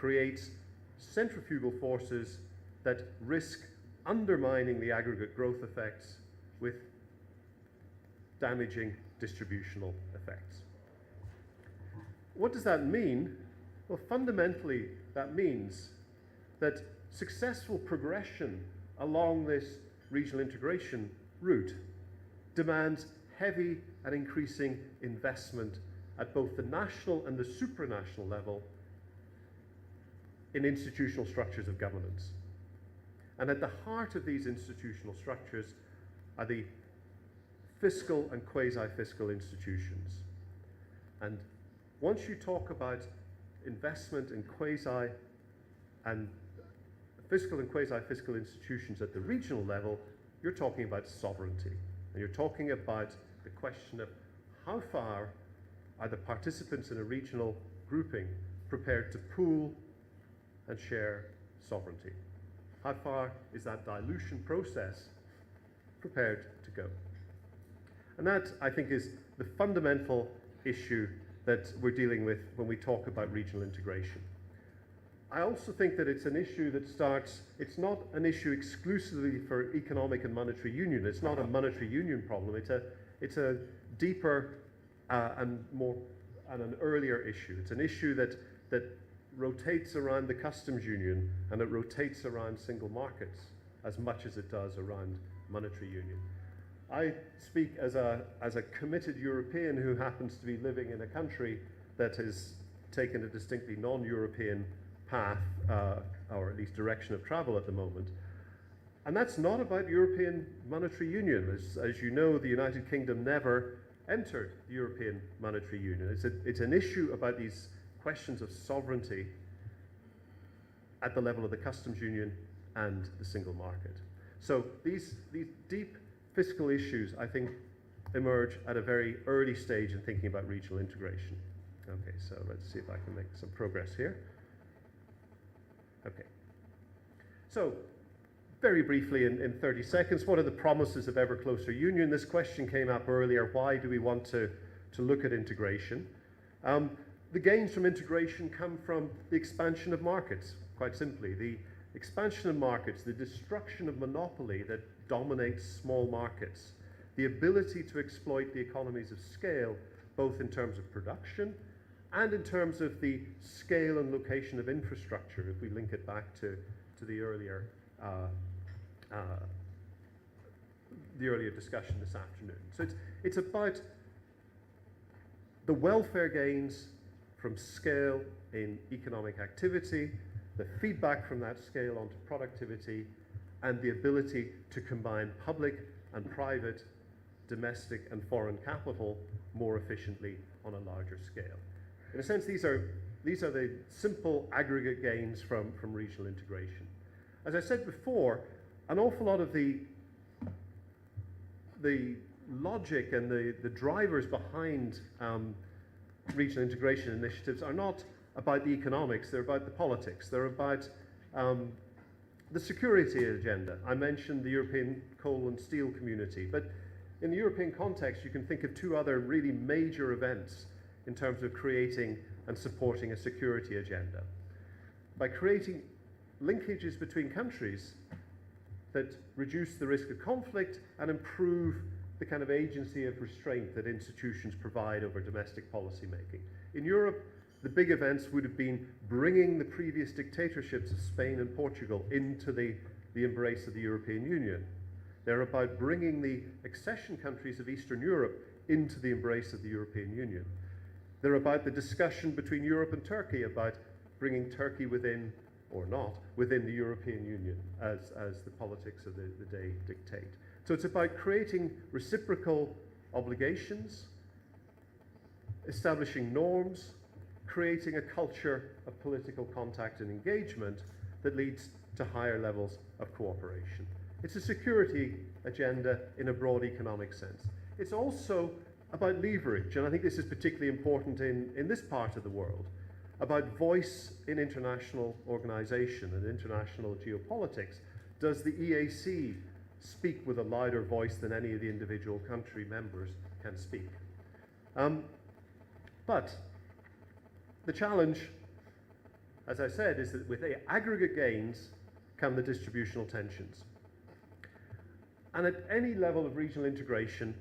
creates centrifugal forces that risk undermining the aggregate growth effects with damaging distributional effects. What does that mean? Well, fundamentally, that means that successful progression along this regional integration route demands heavy and increasing investment at both the national and the supranational level in institutional structures of governance. And at the heart of these institutional structures are the fiscal and quasi-fiscal institutions. And once you talk about investment in fiscal and quasi-fiscal institutions at the regional level, you're talking about sovereignty. And you're talking about the question of how far are the participants in a regional grouping prepared to pool and share sovereignty? How far is that dilution process prepared to go? And that, I think, is the fundamental issue that we're dealing with when we talk about regional integration. I also think that it's an issue that it's not an issue exclusively for economic and monetary union. It's not a monetary union problem. It's a deeper and an earlier issue. It's an issue that rotates around the customs union, and it rotates around single markets as much as it does around monetary union. I speak as a committed European who happens to be living in a country that has taken a distinctly non-European path, or at least direction of travel at the moment. And that's not about European monetary union. As you know, the United Kingdom never entered the European monetary union. It's an issue about these questions of sovereignty at the level of the customs union and the single market. So these deep fiscal issues, I think, emerge at a very early stage in thinking about regional integration. Okay, so let's see if I can make some progress here. Okay. So, very briefly in 30 seconds, what are the promises of ever closer union? This question came up earlier. Why do we want to look at integration? The gains from integration come from the expansion of markets, quite simply. The expansion of markets, the destruction of monopoly that dominates small markets, the ability to exploit the economies of scale, both in terms of production and in terms of the scale and location of infrastructure, if we link it back to the earlier discussion this afternoon. So it's about the welfare gains from scale in economic activity, the feedback from that scale onto productivity, and the ability to combine public and private, domestic and foreign capital more efficiently on a larger scale. In a sense, these are the simple aggregate gains from regional integration. As I said before, an awful lot of the logic and the drivers behind regional integration initiatives are not about the economics, they're about the politics, they're about the security agenda. I mentioned the European coal and steel community, but in the European context, you can think of two other really major events in terms of creating and supporting a security agenda. By creating linkages between countries that reduce the risk of conflict and improve the kind of agency of restraint that institutions provide over domestic policy making. In Europe, the big events would have been bringing the previous dictatorships of Spain and Portugal into the embrace of the European Union. They're about bringing the accession countries of Eastern Europe into the embrace of the European Union. They're about the discussion between Europe and Turkey about bringing Turkey within, or not, within the European Union as the politics of the day dictate. So it's about creating reciprocal obligations, establishing norms, creating a culture of political contact and engagement that leads to higher levels of cooperation. It's a security agenda in a broad economic sense. It's also about leverage, and I think this is particularly important in this part of the world, about voice in international organization and international geopolitics. Does the EAC speak with a louder voice than any of the individual country members can speak? But the challenge as I said, is that with the aggregate gains come the distributional tensions. And at any level of regional integration,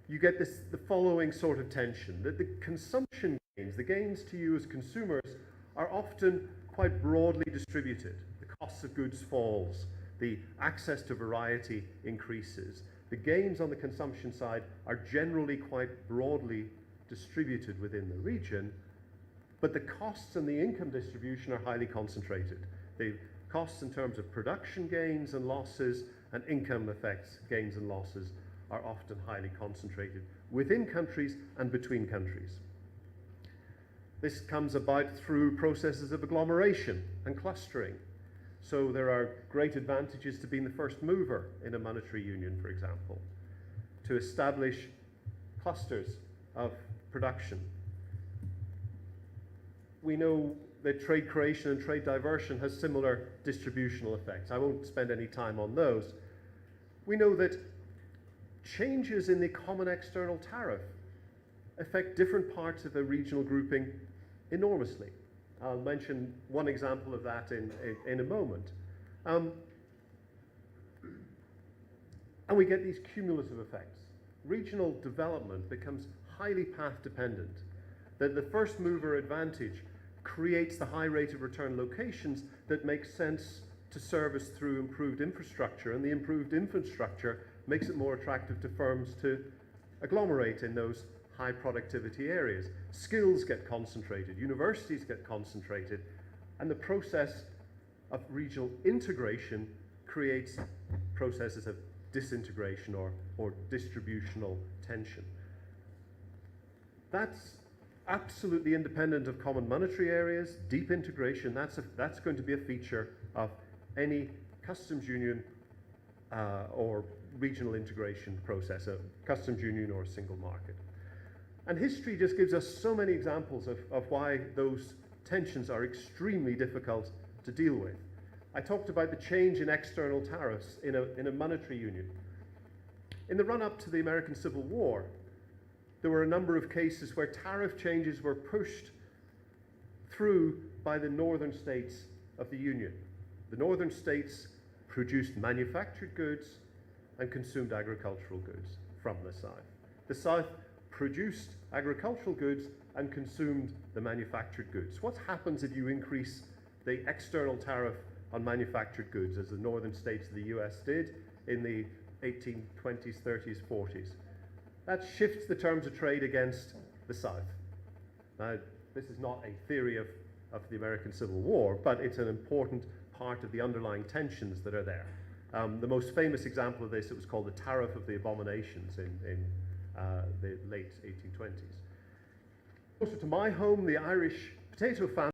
you get the following sort of tension, that the consumption gains, the gains to you as consumers, are often quite broadly distributed. The cost of goods falls, the access to variety increases. The gains on the consumption side are generally quite broadly distributed within the region, but the costs and the income distribution are highly concentrated. The costs in terms of production gains and losses and income effects, gains and losses, are often highly concentrated within countries and between countries. This comes about through processes of agglomeration and clustering. So there are great advantages to being the first mover in a monetary union, for example, to establish clusters of production. We know that trade creation and trade diversion has similar distributional effects. I won't spend any time on those. We know that changes in the common external tariff affect different parts of a regional grouping enormously. I'll mention one example of that in a moment. And we get these cumulative effects. Regional development becomes highly path dependent. That the first mover advantage creates the high rate of return locations that make sense to service through improved infrastructure, and the improved infrastructure makes it more attractive to firms to agglomerate in those high productivity areas. Skills get concentrated, universities get concentrated, and the process of regional integration creates processes of disintegration or distributional tension. That's absolutely independent of common monetary areas. Deep integration, that's going to be a feature of any customs union or regional integration process, a customs union or a single market. And history just gives us so many examples of why those tensions are extremely difficult to deal with. I talked about the change in external tariffs in a monetary union. In the run-up to the American Civil War, there were a number of cases where tariff changes were pushed through by the northern states of the Union. The northern states produced manufactured goods and consumed agricultural goods from the South. The South produced agricultural goods and consumed the manufactured goods. What happens if you increase the external tariff on manufactured goods, as the northern states of the US did in the 1820s, 30s, 40s? That shifts the terms of trade against the South. Now, this is not a theory of the American Civil War, but it's an important part of the underlying tensions that are there. The most famous example of this, it was called the Tariff of the Abominations in the late 1820s. Closer to my home, the Irish potato famine